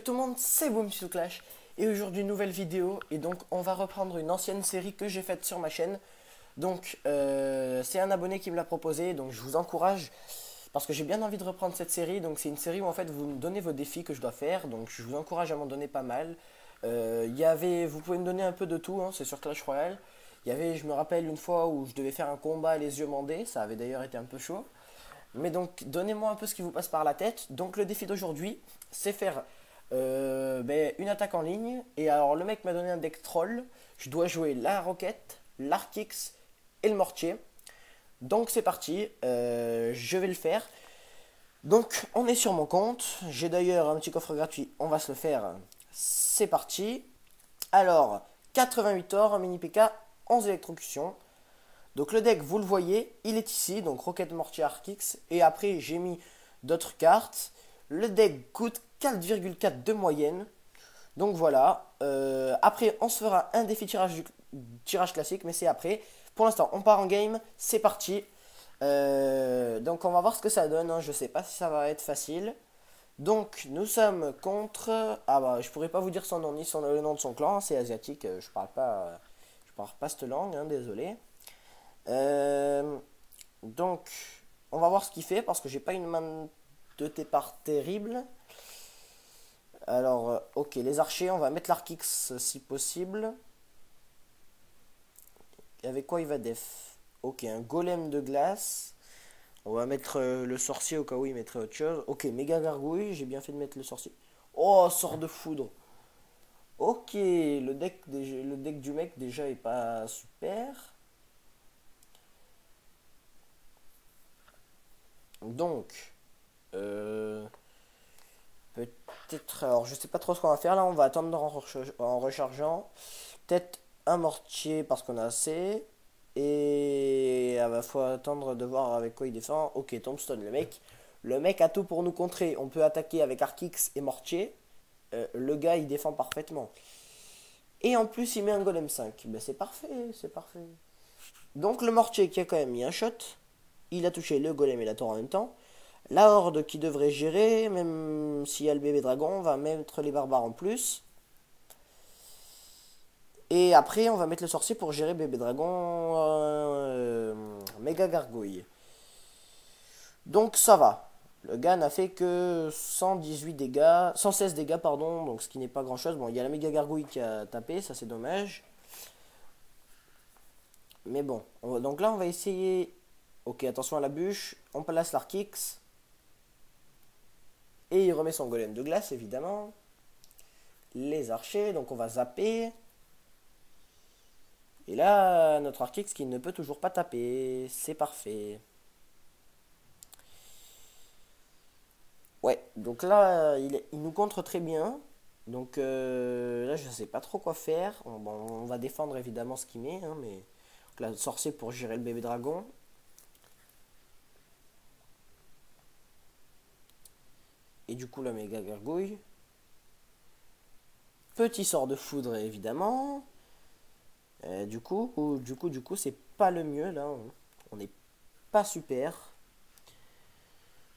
tout le monde, c'est Boom sur Clash et aujourd'hui nouvelle vidéo et donc on va reprendre une ancienne série que j'ai faite sur ma chaîne. Donc c'est un abonné qui me l'a proposé, donc je vous encourage parce que j'ai bien envie de reprendre cette série. Donc c'est une série où en fait vous me donnez vos défis que je dois faire, donc je vous encourage à m'en donner pas mal. Vous pouvez me donner un peu de tout, hein, c'est sur Clash Royale. Je me rappelle une fois où je devais faire un combat les yeux bandés, ça avait d'ailleurs été un peu chaud. Mais donc, donnez-moi un peu ce qui vous passe par la tête. Donc, le défi d'aujourd'hui, c'est faire une attaque en ligne. Et alors, le mec m'a donné un deck troll. Je dois jouer la roquette, l'Arkix et le mortier. Donc, c'est parti. Je vais le faire. Donc, on est sur mon compte. J'ai d'ailleurs un petit coffre gratuit. On va se le faire. C'est parti. Alors, 88 or, un mini PK, 11 électrocutions. Donc le deck, vous le voyez, il est ici, donc Rocket Mortier Archix. Et après, j'ai mis d'autres cartes. Le deck coûte 4,4 de moyenne. Donc voilà. Après, on se fera un défi tirage classique, mais c'est après. Pour l'instant, on part en game. C'est parti. Donc on va voir ce que ça donne, hein. Je sais pas si ça va être facile. Donc nous sommes contre... Ah bah, je pourrais pas vous dire son nom, ni le nom de son clan. C'est asiatique, je parle pas cette langue, hein, désolé. Donc, on va voir ce qu'il fait parce que j'ai pas une main de départ terrible. Alors, ok, les archers, on va mettre l'Arkix si possible. Et avec quoi il va def? Ok, un golem de glace. On va mettre le sorcier au cas où il mettrait autre chose. Ok, méga gargouille, j'ai bien fait de mettre le sorcier. Oh, sort de foudre. Ok, le deck du mec déjà est pas super. Donc, peut-être, alors je sais pas trop ce qu'on va faire là, on va attendre en rechargeant. Peut-être un mortier parce qu'on a assez. Et faut attendre de voir avec quoi il défend. Ok, Tombstone, le mec a tout pour nous contrer. On peut attaquer avec Archix et mortier. Le gars il défend parfaitement. Et en plus il met un golem 5. Ben, c'est parfait, c'est parfait. Donc le mortier qui a quand même mis un shot. Il a touché le golem et la tour en même temps. La horde qui devrait gérer, même s'il y a le bébé dragon, on va mettre les barbares en plus. Et après, on va mettre le sorcier pour gérer bébé dragon, méga gargouille. Donc ça va. Le gars n'a fait que 118 dégâts, 116 dégâts, pardon, donc ce qui n'est pas grand chose. Bon, il y a la méga gargouille qui a tapé, ça c'est dommage. Mais bon, donc là on va essayer. Ok, attention à la bûche, on place l'Arkix. Et il remet son golem de glace, évidemment. Les archers, donc on va zapper. Et là, notre Archix qui ne peut toujours pas taper. C'est parfait. Ouais, donc là, il nous contre très bien. Donc là, je ne sais pas trop quoi faire. On va défendre évidemment ce qu'il met. Hein, mais donc, là, sorcier pour gérer le bébé dragon. Et du coup, la méga gargouille. Petit sort de foudre, évidemment. Du coup, c'est pas le mieux, là. On n'est pas super.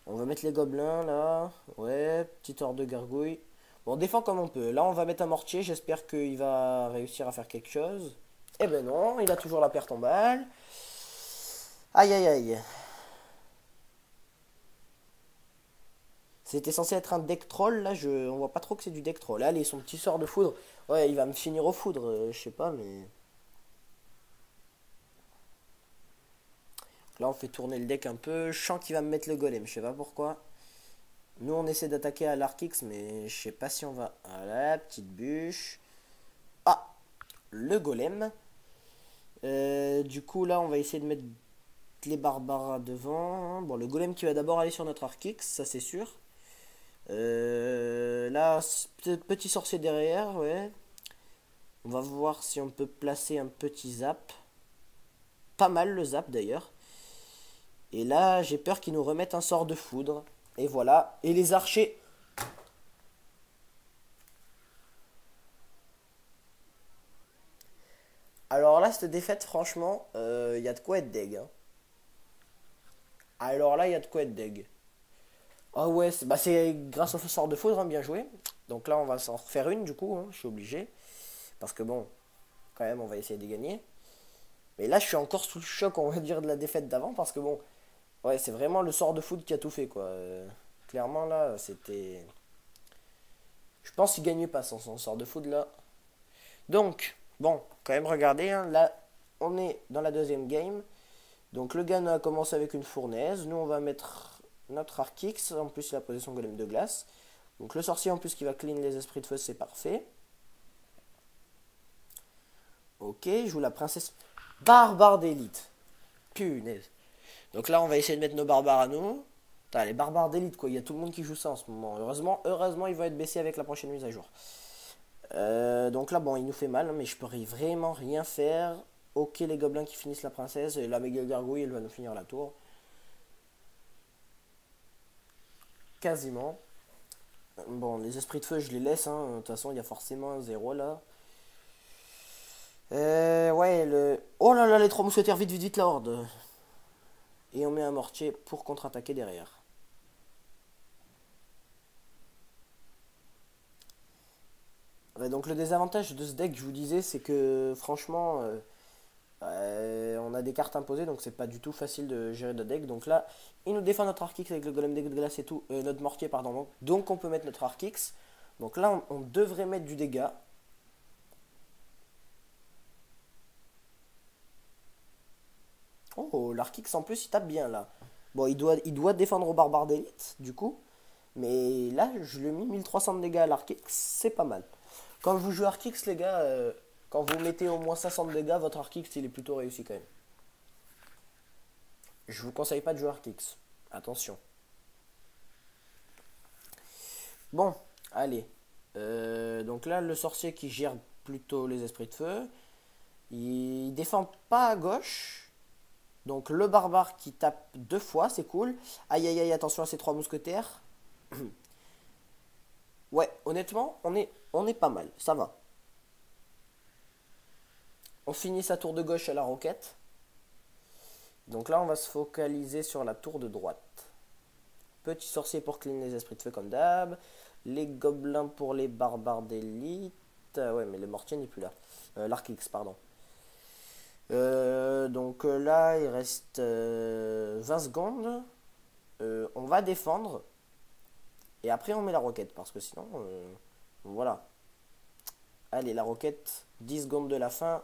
On va mettre les gobelins, là. Ouais, petit horde de gargouille. Bon, on défend comme on peut. Là, on va mettre un mortier. J'espère qu'il va réussir à faire quelque chose. Eh ben non, il a toujours la perte en balle. Aïe, aïe, aïe. C'était censé être un deck troll, là, on voit pas trop que c'est du deck troll. Allez, son petit sort de foudre. Ouais, il va me finir au foudre, je sais pas, mais... Là, on fait tourner le deck un peu. Je sens qu'il va me mettre le golem, je sais pas pourquoi. Nous, on essaie d'attaquer à l'Arkix, mais je sais pas si on va... Voilà, petite bûche. Ah, le golem. Du coup, là, on va essayer de mettre les barbares devant. Bon, le golem qui va d'abord aller sur notre Arkix, ça c'est sûr. Là, petit sorcier derrière, ouais. On va voir si on peut placer un petit zap. Pas mal le zap d'ailleurs. Et là, j'ai peur qu'ils nous remettent un sort de foudre. Et voilà. Et les archers. Alors là, cette défaite, franchement, y a de quoi être deg. Hein. Alors là, il y a de quoi être deg. Ah ouais, c'est grâce au sort de foudre, hein, bien joué. Donc là, on va s'en refaire une du coup, hein, je suis obligé. Parce que bon, quand même, on va essayer de gagner. Mais là, je suis encore sous le choc, on va dire, de la défaite d'avant. Parce que bon, ouais, c'est vraiment le sort de foot qui a tout fait, quoi. Clairement, là, c'était... Je pense qu'il gagnait pas sans son sort de foot, là. Donc, bon, quand même, regardez, hein, là, on est dans la deuxième game. Donc, le Ghana a commencé avec une fournaise. Nous, on va mettre notre Arkix. En plus, il a posé son golem de glace. Donc, le sorcier, en plus, qui va clean les esprits de feu, c'est parfait. Ok, je joue la princesse barbare d'élite. Punaise. Donc là, on va essayer de mettre nos barbares à nous. Putain, les barbares d'élite, quoi. Il y a tout le monde qui joue ça en ce moment. Heureusement, il va être baissé avec la prochaine mise à jour. Donc là, bon, il nous fait mal, mais je peux vraiment rien faire. Ok, les gobelins qui finissent la princesse. Et la méga gargouille, elle va nous finir la tour. Quasiment. Bon, les esprits de feu, je les laisse. Hein. De toute façon, il y a forcément un 0 là. Ouais, le... Oh là là, les trois mousquetaires, vite, vite, vite, la horde. Et on met un mortier pour contre-attaquer derrière. Ouais, donc le désavantage de ce deck, je vous disais, c'est que franchement, on a des cartes imposées, donc c'est pas du tout facile de gérer notre deck. Donc là, il nous défend notre Arkix avec le golem de glace et tout, notre mortier, pardon. Donc on peut mettre notre Arkix. Donc là, on devrait mettre du dégât. Oh, l'Arkix en plus il tape bien là. Bon, il doit défendre au barbare d'élite, du coup. Mais là, je lui ai mis 1300 de dégâts à l'Arkix, c'est pas mal. Quand vous jouez Arkix, les gars, quand vous mettez au moins 500 de dégâts, votre Arkix il est plutôt réussi quand même. Je vous conseille pas de jouer Arkix. Attention. Bon, allez. Donc là, le sorcier qui gère plutôt les esprits de feu. Il défend pas à gauche. Donc le barbare qui tape deux fois, c'est cool. Aïe aïe aïe, attention à ces trois mousquetaires. Ouais, honnêtement, on est pas mal, ça va. On finit sa tour de gauche à la roquette. Donc là, on va se focaliser sur la tour de droite. Petit sorcier pour clean les esprits de feu comme d'hab. Les gobelins pour les barbares d'élite. Ouais, mais le mortier n'est plus là. L'Arkix, pardon. Donc là, il reste 20 secondes. On va défendre. Et après, on met la roquette. Parce que sinon, voilà. Allez, la roquette. 10 secondes de la fin.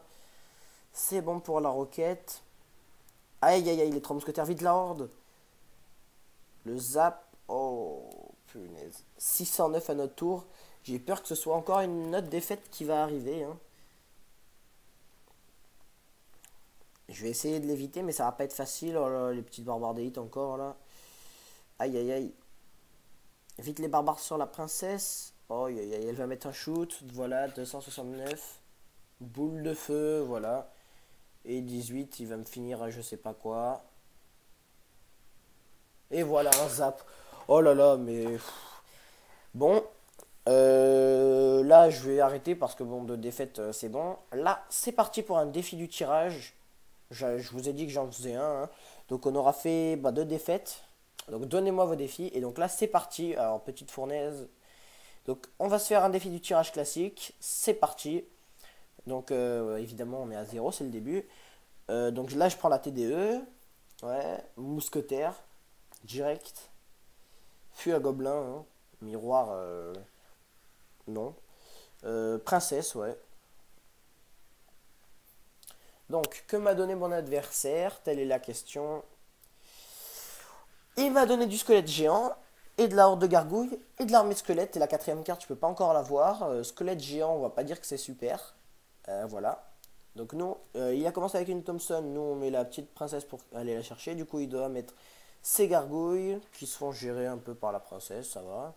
C'est bon pour la roquette. Aïe, aïe, aïe, les trois mousquetaires, vite la horde. Le zap. Oh, punaise. 609 à notre tour. J'ai peur que ce soit encore une autre défaite qui va arriver. Hein. Je vais essayer de l'éviter, mais ça va pas être facile. Oh là, les petites barbares d'élite encore là. Aïe, aïe, aïe. Vite les barbares sur la princesse. Oh, aïe, aïe, elle va mettre un shoot. Voilà, 269. Boule de feu, voilà. Et 18, il va me finir à je sais pas quoi. Et voilà, un zap. Oh là là, mais... Bon, là, je vais arrêter parce que bon, de défaite, c'est bon. Là, c'est parti pour un défi du tirage. Je vous ai dit que j'en faisais un. Hein. Donc, on aura fait deux défaites. Donc, donnez-moi vos défis. Et donc là, c'est parti. Alors, petite fournaise. Donc, on va se faire un défi du tirage classique. C'est parti. Donc, évidemment, on est à 0, c'est le début. Donc là, je prends la TDE. Ouais, mousquetaire. Direct. Fût à gobelin. Hein. Miroir. Non. Princesse, ouais. Donc, que m'a donné mon adversaire? Telle est la question. Il m'a donné du squelette géant, et de la horde de gargouilles, et de l'armée de squelette. Et la quatrième carte, je peux pas encore la voir. Squelette géant, on va pas dire que c'est super. Voilà. Donc nous, il a commencé avec une Thompson. Nous, on met la petite princesse pour aller la chercher. Du coup, il doit mettre ses gargouilles, qui se font gérer un peu par la princesse, ça va.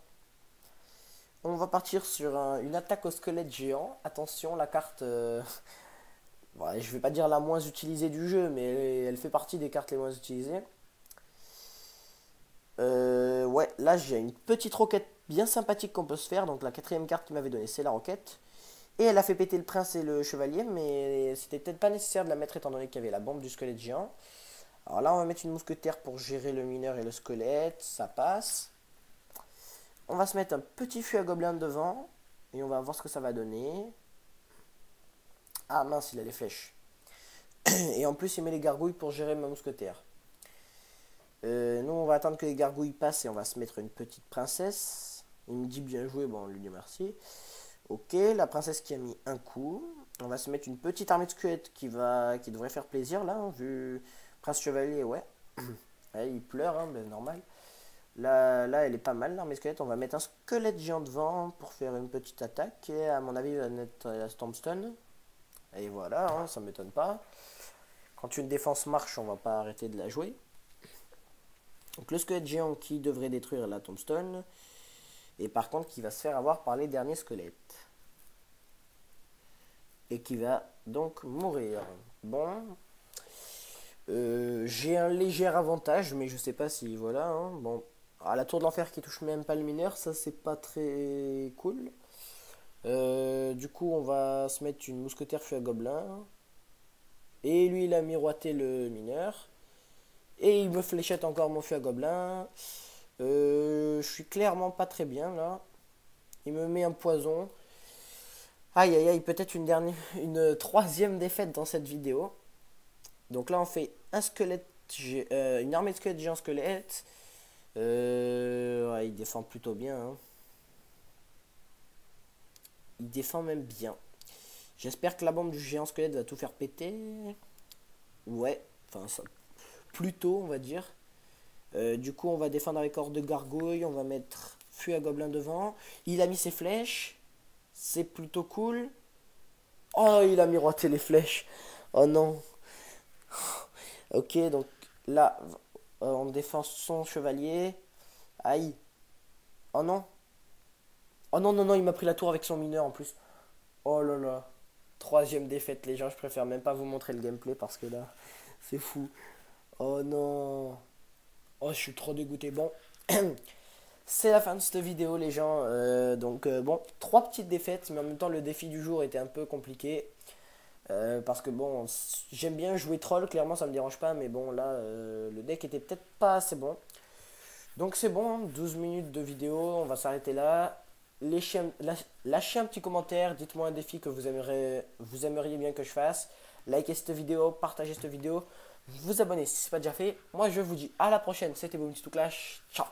On va partir sur une attaque au squelette géant. Attention, la carte... bon, je vais pas dire la moins utilisée du jeu, mais elle fait partie des cartes les moins utilisées. Ouais, là j'ai une petite roquette bien sympathique qu'on peut se faire. Donc la quatrième carte qu'il m'avait donnée, c'est la roquette. Et elle a fait péter le prince et le chevalier, mais c'était peut-être pas nécessaire de la mettre étant donné qu'il y avait la bombe du squelette géant. Alors là, on va mettre une mousquetaire pour gérer le mineur et le squelette, ça passe. On va se mettre un petit fût à gobelins devant. Et on va voir ce que ça va donner. Ah mince, il a les flèches. Et en plus, il met les gargouilles pour gérer ma mousquetaire. Nous, on va attendre que les gargouilles passent et on va se mettre une petite princesse. Il me dit bien joué, bon, on lui dit merci. Ok, la princesse qui a mis un coup. On va se mettre une petite armée de squelettes qui devrait faire plaisir là, hein, vu Prince Chevalier, ouais. Ouais, il pleure, hein, ben, normal. Là, elle est pas mal, l'armée de squelettes. On va mettre un squelette géant devant pour faire une petite attaque. Et à mon avis, il va mettre la Stormstone. Et voilà, hein, ça m'étonne pas. Quand une défense marche, on va pas arrêter de la jouer. Donc le squelette géant qui devrait détruire la tombstone. Et par contre qui va se faire avoir par les derniers squelettes. Et qui va donc mourir. Bon. J'ai un léger avantage, mais je sais pas si voilà. Hein, bon. Ah, la tour de l'enfer qui touche même pas le mineur, ça c'est pas très cool. Du coup on va se mettre une mousquetaire fût à gobelin. Et lui il a miroité le mineur. Et il me fléchette encore mon fût à gobelin. Je suis clairement pas très bien là. Il me met un poison. Aïe aïe aïe, peut-être une troisième défaite dans cette vidéo. Donc là on fait un squelette, une armée de squelettes géants squelettes. Ouais, il défend plutôt bien. Hein. Il défend même bien. J'espère que la bombe du géant squelette va tout faire péter. Ouais, enfin ça, plutôt on va dire. Du coup on va défendre avec horde de gargouilles. On va mettre fût à gobelin devant. Il a mis ses flèches. C'est plutôt cool. Oh, il a miroité les flèches. Oh non. Ok, donc là, on défend son chevalier. Aïe. Oh non. Oh non, non, non, il m'a pris la tour avec son mineur en plus. Oh là là. Troisième défaite, les gens. Je préfère même pas vous montrer le gameplay parce que là, c'est fou. Oh non. Oh, je suis trop dégoûté. Bon. C'est la fin de cette vidéo les gens, bon, trois petites défaites, mais en même temps le défi du jour était un peu compliqué, parce que bon, j'aime bien jouer troll, clairement ça me dérange pas, mais bon là, le deck était peut-être pas assez bon. Donc c'est bon, 12 minutes de vidéo, on va s'arrêter là. Lâchez un petit commentaire, dites-moi un défi que vous aimeriez bien que je fasse. Likez cette vidéo, partagez cette vidéo, vous abonnez si ce n'est pas déjà fait. Moi je vous dis à la prochaine, c'était Boom to Clash, ciao.